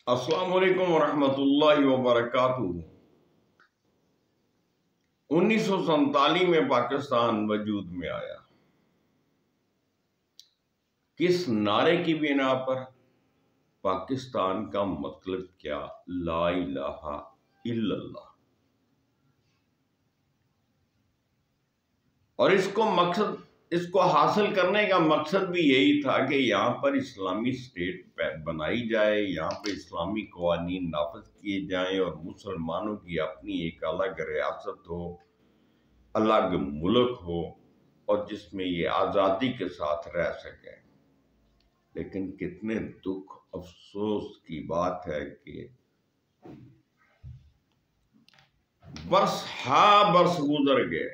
السلام علیکم ورحمۃ اللہ وبرکاتہ۔ 1947 میں پاکستان وجود میں آیا۔ کس نعرے کی بنا پر؟ پاکستان کا مطلب کیا؟ لا الہ الا اللہ۔ اور اس کو حاصل کرنے کا مقصد بھی یہی تھا کہ یہاں پر اسلامی اسٹیٹ بنائی جائے، یہاں پہ اسلامی قوانین نافذ کیے جائیں اور مسلمانوں کی اپنی ایک الگ ریاست ہو، الگ ملک ہو، اور جس میں یہ آزادی کے ساتھ رہ سکیں۔ لیکن کتنے دکھ افسوس کی بات ہے کہ برس برس گزر گئے،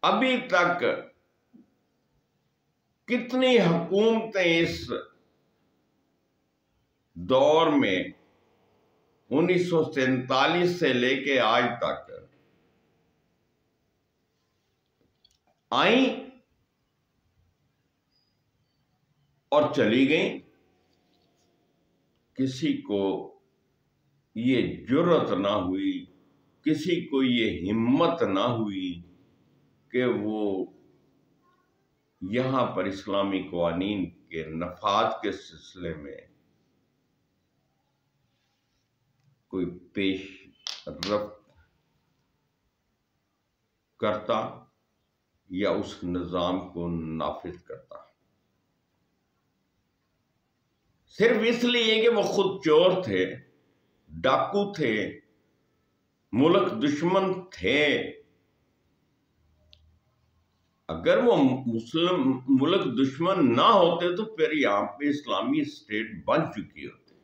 ابھی تک کتنی حکومتیں اس دور میں 1947 سے لے کے آج تک آئیں اور چلی گئیں۔ کسی کو یہ جرأت نہ ہوئی، کسی کو یہ ہمت نہ ہوئی کہ وہ یہاں پر اسلامی قوانین کے نفاذ کے سلسلے میں کوئی پیش رفت کرتا یا اس نظام کو نافذ کرتا، صرف اس لیے کہ وہ خود چور تھے، ڈاکو تھے، ملک دشمن تھے۔ اگر وہ ملک دشمن نہ ہوتے تو پھر یہاں پہ اسلامی اسٹیٹ بن چکی ہوتی،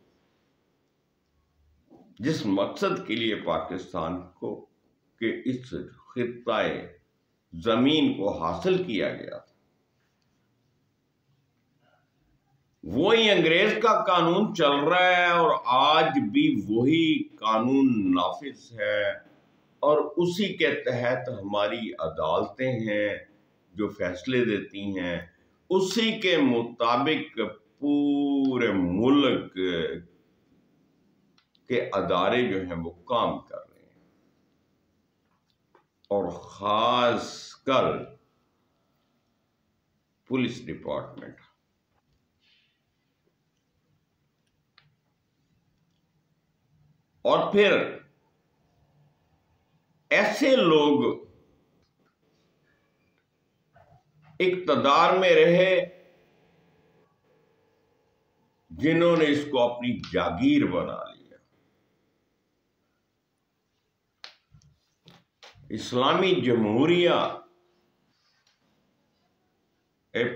جس مقصد کے لیے پاکستان کو کہ اس خطہ زمین کو حاصل کیا گیا تھا۔ وہی انگریز کا قانون چل رہا ہے اور آج بھی وہی قانون نافذ ہے، اور اسی کے تحت ہماری عدالتیں ہیں جو فیصلے دیتی ہیں، اسی کے مطابق پورے ملک کے ادارے جو ہیں وہ کام کر رہے ہیں، اور خاص کر پولیس ڈپارٹمنٹ۔ اور پھر ایسے لوگ اقتدار میں رہے جنہوں نے اس کو اپنی جاگیر بنا لیا۔ اسلامی جمہوریہ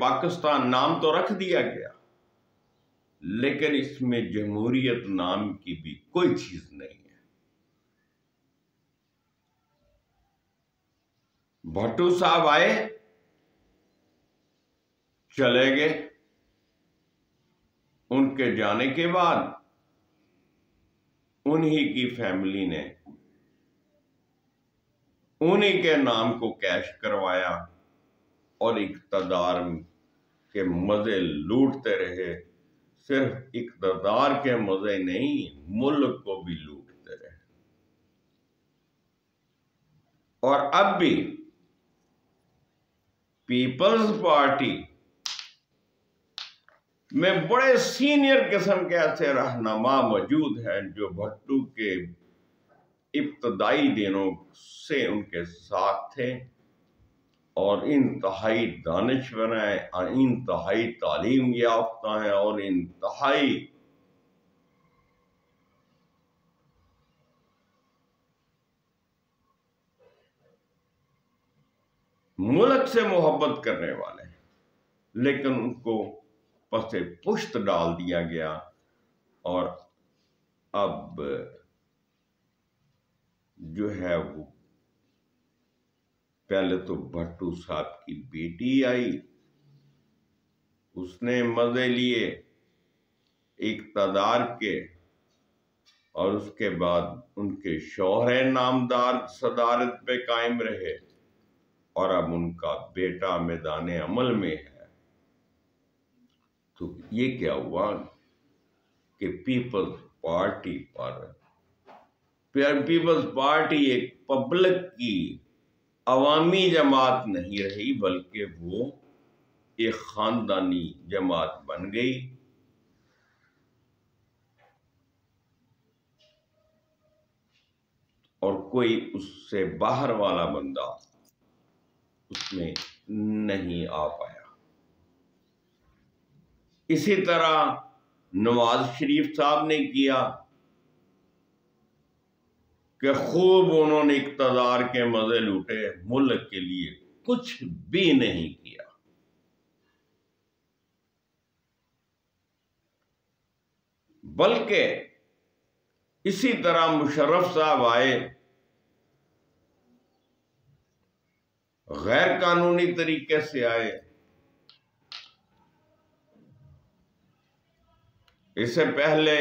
پاکستان نام تو رکھ دیا گیا، لیکن اس میں جمہوریت نام کی بھی کوئی چیز نہیں ہے۔ بھٹو صاحب آئے، چلے گئے، ان کے جانے کے بعد انہی کی فیملی نے انہی کے نام کو کیش کروایا اور اقتدار کے مزے لوٹتے رہے۔ صرف اقتدار کے مزے نہیں، ملک کو بھی لوٹتے رہے۔ اور اب بھی پیپلز پارٹی میں بڑے سینئر قسم کے ایسے رہنما موجود ہیں جو بھٹو کے ابتدائی دنوں سے ان کے ساتھ تھے، اور انتہائی دانشور ہیں، انتہائی تعلیم یافتہ ہیں، اور انتہائی ملک سے محبت کرنے والے ہیں۔ لیکن ان کو پس پشت ڈال دیا گیا، اور اب جو ہے وہ پہلے تو بھٹو صاحب کی بیٹی آئی، اس نے مزے لیے اقتدار کے، اور اس کے بعد ان کے شوہر نامدار صدارت پہ قائم رہے۔ اور اب ان کا بیٹا میدان عمل میں ہے، تو یہ کیا ہوا کہ پیپلز پارٹی ایک پبلک کی عوامی جماعت نہیں رہی، بلکہ وہ ایک خاندانی جماعت بن گئی۔ اور کوئی اس سے باہر والا بندہ اس میں نہیں آ پایا۔ اسی طرح نواز شریف صاحب نے کیا کہ خوب انہوں نے اقتدار کے مزے لوٹے، ملک کے لیے کچھ بھی نہیں کیا۔ بلکہ اسی طرح مشرف صاحب آئے، غیر قانونی طریقے سے آئے۔ اس سے پہلے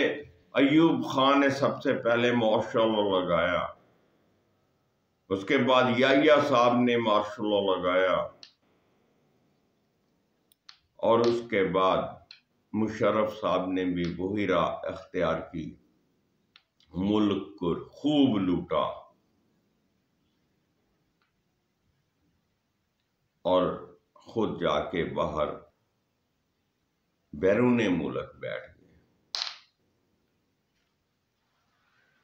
ایوب خان نے سب سے پہلے مارشل لا لگایا، اس کے بعد یحییٰ صاحب نے مارشل لا لگایا، اور اس کے بعد مشرف صاحب نے بھی وہی راہ اختیار کی، ملک کو خوب لوٹا اور خود جا کے باہر بیرون ملک بیٹھ گئے۔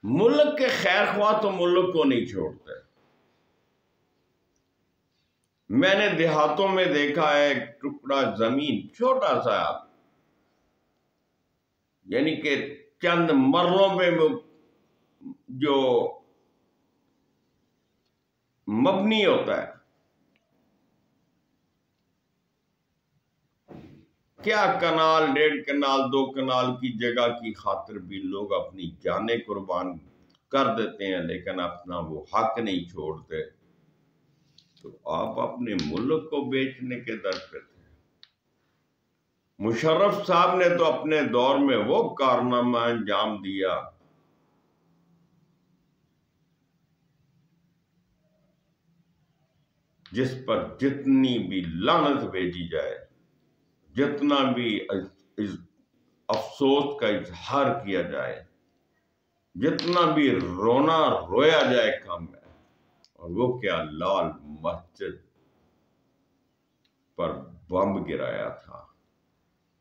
ملک کے خیر خواہ تو ملک کو نہیں چھوڑتے۔ میں نے دیہاتوں میں دیکھا ہے ایک ٹکڑا زمین چھوٹا سا، یعنی کہ چند مرلوں میں جو مبنی ہوتا ہے، کیا کنال، 1.5 کنال، 2 کنال کی جگہ کی خاطر بھی لوگ اپنی جانیں قربان کر دیتے ہیں، لیکن اپنا وہ حق نہیں چھوڑتے۔ تو آپ اپنے ملک کو بیچنے کے در پہ تھے۔ مشرف صاحب نے تو اپنے دور میں وہ کارنامہ انجام دیا جس پر جتنی بھی لعنت بھیجی جائے، جتنا بھی افسوس کا اظہار کیا جائے، جتنا بھی رونا رویا جائے کم ہے۔ اور وہ کیا، لال مسجد پر بم گرایا تھا،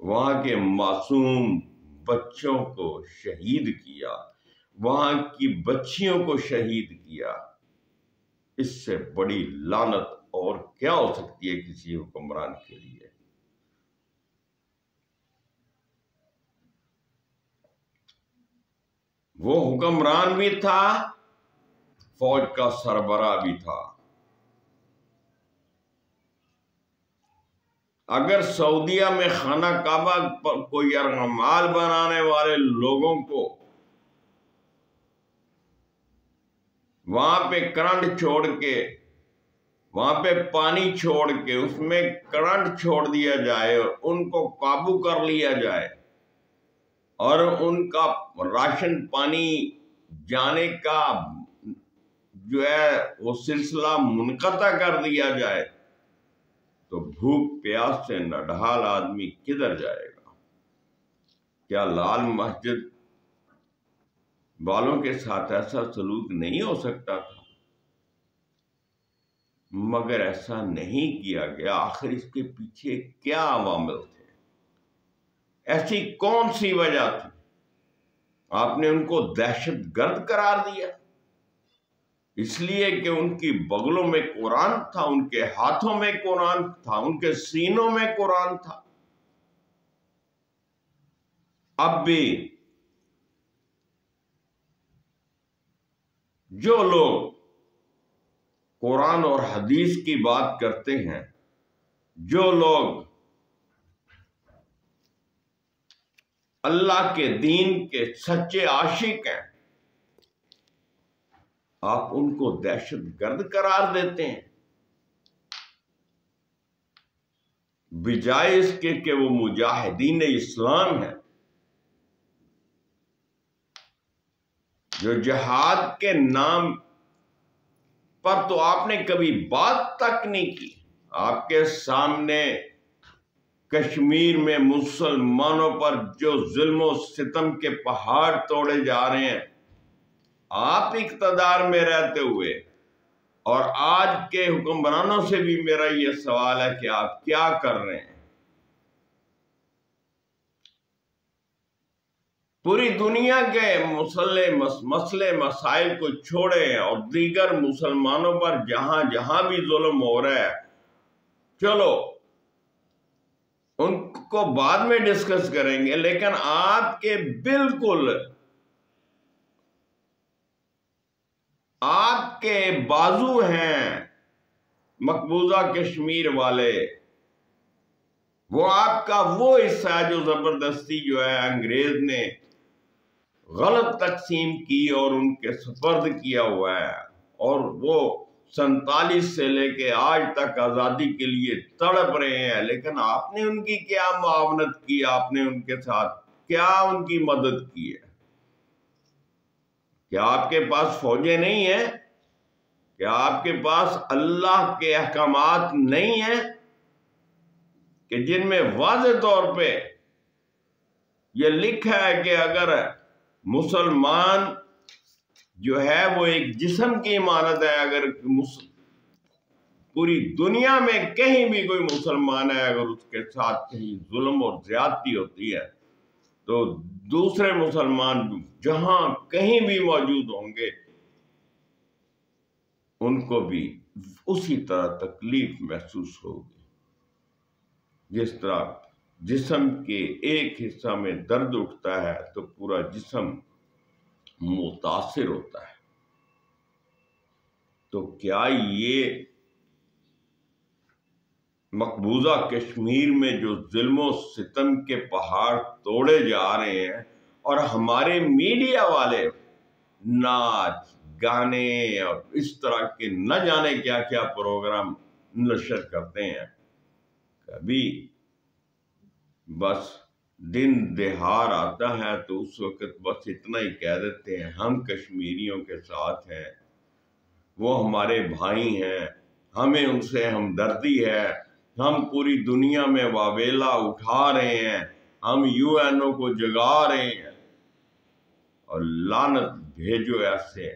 وہاں کے معصوم بچوں کو شہید کیا، وہاں کی بچیوں کو شہید کیا۔ اس سے بڑی لعنت اور کیا ہو سکتی ہے کسی حکمران کے لیے؟ وہ حکمران بھی تھا، فوج کا سربراہ بھی تھا۔ اگر سعودیہ میں خانہ کعبہ کو یرغمال بنانے والے لوگوں کو وہاں پہ کرنٹ چھوڑ کے، وہاں پہ پانی چھوڑ کے اس میں کرنٹ چھوڑ دیا جائے اور ان کو قابو کر لیا جائے اور ان کا راشن پانی جانے کا جو ہے وہ سلسلہ منقطع کر دیا جائے، تو بھوک پیاس سے نڈھال آدمی کدھر جائے گا؟ کیا لال مسجد والوں کے ساتھ ایسا سلوک نہیں ہو سکتا تھا؟ مگر ایسا نہیں کیا گیا۔ آخر اس کے پیچھے کیا عوامل تھے؟ ایسی کون سی وجہ تھی؟ آپ نے ان کو دہشت گرد قرار دیا اس لیے کہ ان کی بغلوں میں قرآن تھا، ان کے ہاتھوں میں قرآن تھا، ان کے سینوں میں قرآن تھا۔ اب بھی جو لوگ قرآن اور حدیث کی بات کرتے ہیں، جو لوگ اللہ کے دین کے سچے عاشق ہیں، آپ ان کو دہشت گرد قرار دیتے ہیں، بجائے اس کے کہ وہ مجاہدین اسلام ہیں، جو جہاد کے نام پر تو آپ نے کبھی بات تک نہیں کی۔ آپ کے سامنے کشمیر میں مسلمانوں پر جو ظلم و ستم کے پہاڑ توڑے جا رہے ہیں، آپ اقتدار میں رہتے ہوئے، اور آج کے حکمرانوں سے بھی میرا یہ سوال ہے کہ آپ کیا کر رہے ہیں؟ پوری دنیا کے مسئلے مسائل کو چھوڑیں اور دیگر مسلمانوں پر جہاں جہاں بھی ظلم ہو رہا ہے، چلو ان کو بعد میں ڈسکس کریں گے، لیکن آپ کے بالکل آپ کے بازو ہیں مقبوضہ کشمیر والے، وہ آپ کا وہ حصہ ہے جو زبردستی جو ہے انگریز نے غلط تقسیم کی اور ان کے سپرد کیا ہوا ہے، اور وہ 47 سے لے کے آج تک آزادی کے لیے تڑپ رہے ہیں، لیکن آپ نے ان کی کیا معاونت کی؟ آپ نے ان کے ساتھ کیا ان کی مدد کی ہے؟ کیا آپ کے پاس فوجیں نہیں ہیں؟ کیا آپ کے پاس اللہ کے احکامات نہیں ہیں کہ جن میں واضح طور پہ یہ لکھا ہے کہ اگر مسلمان جو ہے وہ ایک جسم کی مانند ہے، اگر پوری دنیا میں کہیں بھی کوئی مسلمان ہے، اگر اس کے ساتھ کہیں ظلم اور زیادتی ہوتی ہے تو دوسرے مسلمان جہاں کہیں بھی موجود ہوں گے ان کو بھی اسی طرح تکلیف محسوس ہوگی، جس طرح جسم کے ایک حصہ میں درد اٹھتا ہے تو پورا جسم متاثر ہوتا ہے۔ تو کیا یہ مقبوضہ کشمیر میں جو ظلم و ستم کے پہاڑ توڑے جا رہے ہیں اور ہمارے میڈیا والے ناچ گانے اور اس طرح کے نہ جانے کیا کیا پروگرام نشر کرتے ہیں، کبھی بس دن دہار آتا ہے تو اس وقت بس اتنا ہی کہہ دیتے ہیں ہم کشمیریوں کے ساتھ ہیں، وہ ہمارے بھائی ہیں، ہمیں ان سے ہمدردی ہے، ہم پوری دنیا میں واویلا اٹھا رہے ہیں، ہم UN کو جگا رہے ہیں، اور لعنت بھیجو ایسے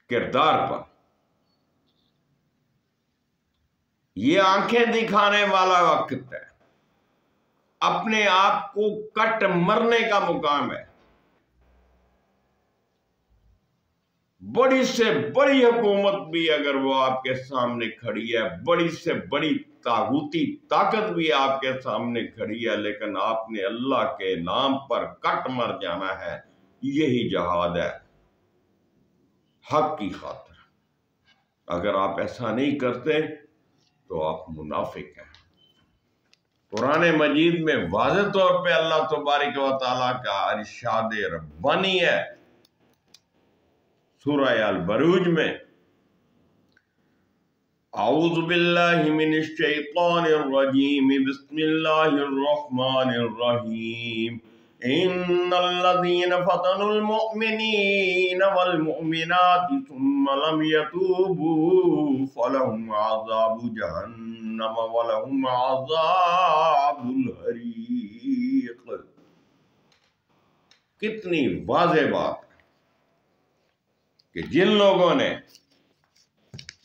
کردار پر۔ یہ آنکھیں دکھانے والا وقت ہے، اپنے آپ کو کٹ مرنے کا مقام ہے۔ بڑی سے بڑی حکومت بھی اگر وہ آپ کے سامنے کھڑی ہے، بڑی سے بڑی طاغوتی طاقت بھی آپ کے سامنے کھڑی ہے، لیکن آپ نے اللہ کے نام پر کٹ مر جانا ہے، یہی جہاد ہے حق کی خاطر۔ اگر آپ ایسا نہیں کرتے تو آپ منافق ہیں۔ قرآن مجید میں واضح طور پہ اللہ تبارک و تعالیٰ کا ارشاد ربانی ہے، سورہ البروج میں، اعوذ باللہ من الشیطان الرجیم، بسم اللہ الرحمن الرحیم، ان الذین فتنوا المؤمنین والمؤمنات ثم لم یتوبوا فلہم عذاب جہنم ولہم عذاب الحریق۔ کتنی واضح بات کہ جن لوگوں نے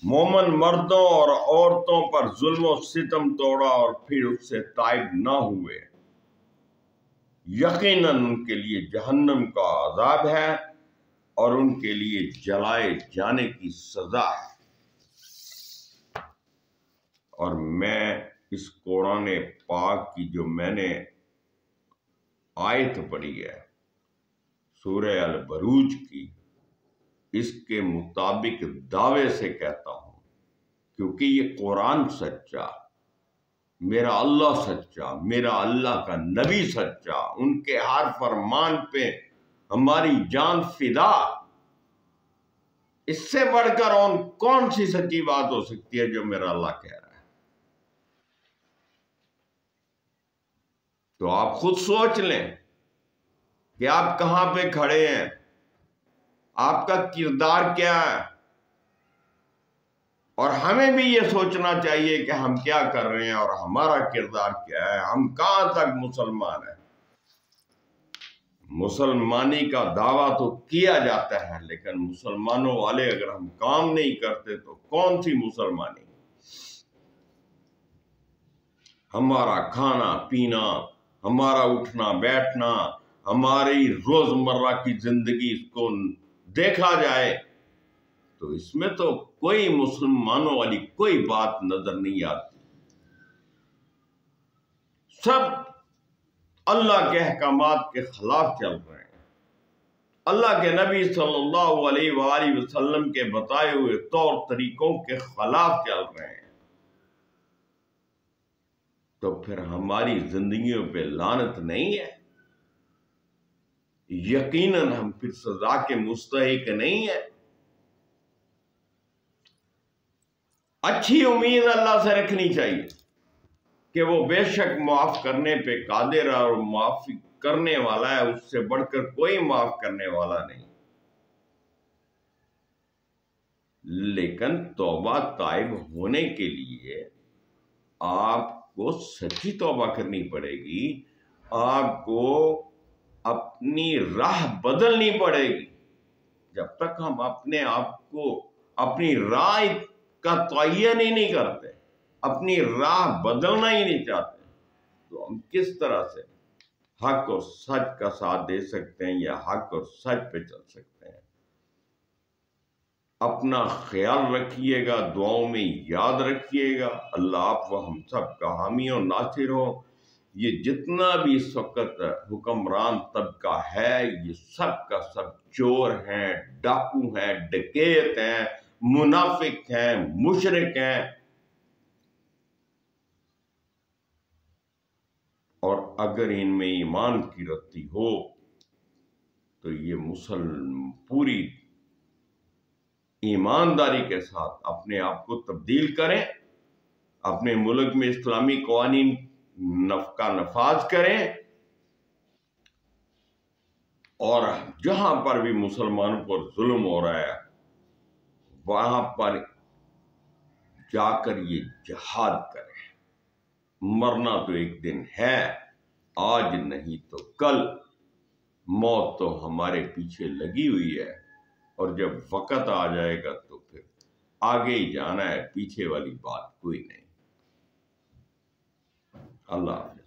مومن مردوں اور عورتوں پر ظلم و ستم توڑا اور پھر اس سے تائب نہ ہوئے، یقیناً ان کے لیے جہنم کا عذاب ہے اور ان کے لیے جلائے جانے کی سزا ہے۔ اور میں اس قرآن پاک کی جو میں نے آیت پڑھی ہے سورہ البروج کی، اس کے مطابق دعوے سے کہتا ہوں، کیونکہ یہ قرآن سچا، میرا اللہ سچا، میرا اللہ کا نبی سچا، ان کے ہر فرمان پہ ہماری جان فدا، اس سے بڑھ کر اور کون سی سچی بات ہو سکتی ہے جو میرا اللہ کہہ رہا ہے؟ تو آپ خود سوچ لیں کہ آپ کہاں پہ کھڑے ہیں۔ آپ کا کردار کیا ہے؟ اور ہمیں بھی یہ سوچنا چاہیے کہ ہم کیا کر رہے ہیں اور ہمارا کردار کیا ہے، ہم کہاں تک مسلمان ہیں۔ مسلمانی کا دعویٰ تو کیا جاتا ہے، لیکن مسلمانوں والے اگر ہم کام نہیں کرتے تو کون سی مسلمانی؟ ہمارا کھانا پینا، ہمارا اٹھنا بیٹھنا، ہماری روزمرہ کی زندگی کو دیکھا جائے تو اس میں تو کوئی مسلمانوں والی کوئی بات نظر نہیں آتی۔ سب اللہ کے احکامات کے خلاف چل رہے ہیں، اللہ کے نبی صلی اللہ علیہ وآلہ وسلم کے بتائے ہوئے طور طریقوں کے خلاف چل رہے ہیں، تو پھر ہماری زندگیوں پہ لعنت نہیں ہے؟ یقیناً ہم پھر سزا کے مستحق نہیں ہیں۔ اچھی امید اللہ سے رکھنی چاہیے کہ وہ بے شک معاف کرنے پہ قادر ہے اور معاف کرنے والا ہے، اس سے بڑھ کر کوئی معاف کرنے والا نہیں۔ لیکن توبہ طائب ہونے کے لیے آپ کو سچی توبہ کرنی پڑے گی، آپ کو اپنی راہ بدلنی پڑے گی۔ جب تک ہم اپنے آپ کو اپنی راہ کا تعین ہی نہیں کرتے، اپنی راہ بدلنا ہی نہیں چاہتے، تو ہم کس طرح سے حق اور سچ کا ساتھ دے سکتے ہیں یا حق اور سچ پہ چل سکتے ہیں؟ اپنا خیال رکھیے گا، دعاؤں میں یاد رکھیے گا۔ اللہ آپ و ہم سب کا حامی و ناصر ہو۔ یہ جتنا بھی اس وقت حکمران طبقہ ہے، یہ سب کا سب چور ہیں، ڈاکو ہیں، ڈکیت ہیں، منافق ہیں، مشرک ہیں، اور اگر ان میں ایمان کی رتی ہو تو یہ پوری ایمانداری کے ساتھ اپنے آپ کو تبدیل کریں، اپنے ملک میں اسلامی قوانین کا نفاذ کریں، اور جہاں پر بھی مسلمانوں پر ظلم ہو رہا ہے وہاں پر جا کر یہ جہاد کریں۔ مرنا تو ایک دن ہے، آج نہیں تو کل، موت تو ہمارے پیچھے لگی ہوئی ہے، اور جب وقت آ جائے گا تو پھر آگے ہی جانا ہے، پیچھے والی بات کوئی نہیں۔ اللہ حافظ۔